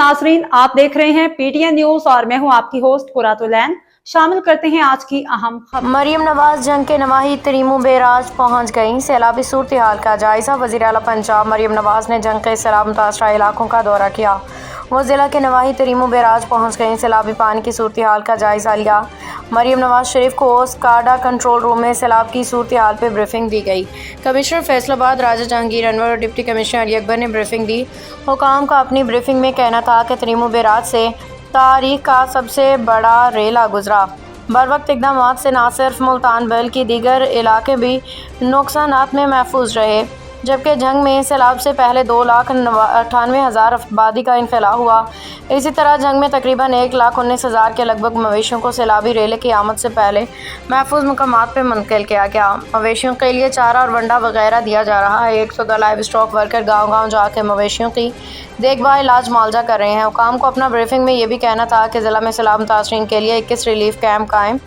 नाज़रीन, आप देख रहे हैं पीटीएन न्यूज और मैं हूं आपकी होस्ट कुरातुलैन। शामिल करते हैं आज की अहम खबर। मरियम नवाज जंग के नवाही तरीमू बैराज पहुंच गईं। सैलाबी सूरत हाल का जायजा। वज़ीर आला पंजाब मरियम नवाज ने जंग के सैलाब मुतासरा इलाकों का दौरा किया। वो जिला के नवाही तरीमू बैराज पहुंच गईं। सैलाबी पानी की सूरत हाल का जायजा लिया। मरियम नवाज शरीफ को स्काडा कंट्रोल रूम में सैलाब की सूरत हाल पर ब्रीफिंग दी गई। कमिश्नर फैसलाबाद राजा जहांगीर अनवर और डिप्टी कमिश्नर अली अकबर ने ब्रीफिंग दी। हुकाम का अपनी ब्रीफिंग में कहना था कि तरीमू बैराज से तारीख का सबसे बड़ा रेला गुजरा। बर वक्त इक़दामात से न सिर्फ मुल्तान बल्कि दीगर इलाके भी नुकसानात में महफूज रहे। जबकि जंग में सैलाब से पहले 2,98,000 आबादी का इनखला हुआ। इसी तरह जंग में तकरीबन 1,19,000 के लगभग मवेशियों को सैलाबी रेले की आमद से पहले महफूज मकामात पर मुंतकिल किया गया। मवेशियों के लिए चारा और वंडा वगैरह दिया जा रहा है। 110 लाइव स्टॉक वर्कर गाँव-गाँव जाकर मवेशियों की देखभाल इलाज मुआवजा कर रहे हैं। हुकाम को अपना ब्रीफिंग में ये भी कहना था कि ज़िला में सैलाब मुतासरीन के लिए 21 रिलीफ कैंप कायम।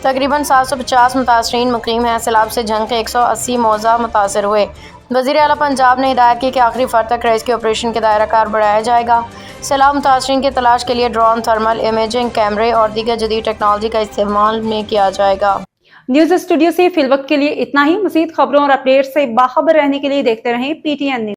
तकरीबन 750 मुतासरीन मुकीम हैं। सैलाब से जंग के 180 मौज़ा मुतासर हुए। वज़ीर आला पंजाब ने हिदायत की कि आखिरी फर्द तक रेस्क्यू ऑपरेशन के दायरा कार बढ़ाया जाएगा। सैलाब मुतासरीन की तलाश के लिए ड्रोन, थर्मल इमेजिंग कैमरे और दीगर जदीद टेक्नोलॉजी का इस्तेमाल में किया जाएगा। न्यूज स्टूडियो से फिलवक्त के लिए इतना ही। मज़ीद खबरों और अपडेट से बाखबर रहने के लिए देखते रहें पीटीएन न्यूज।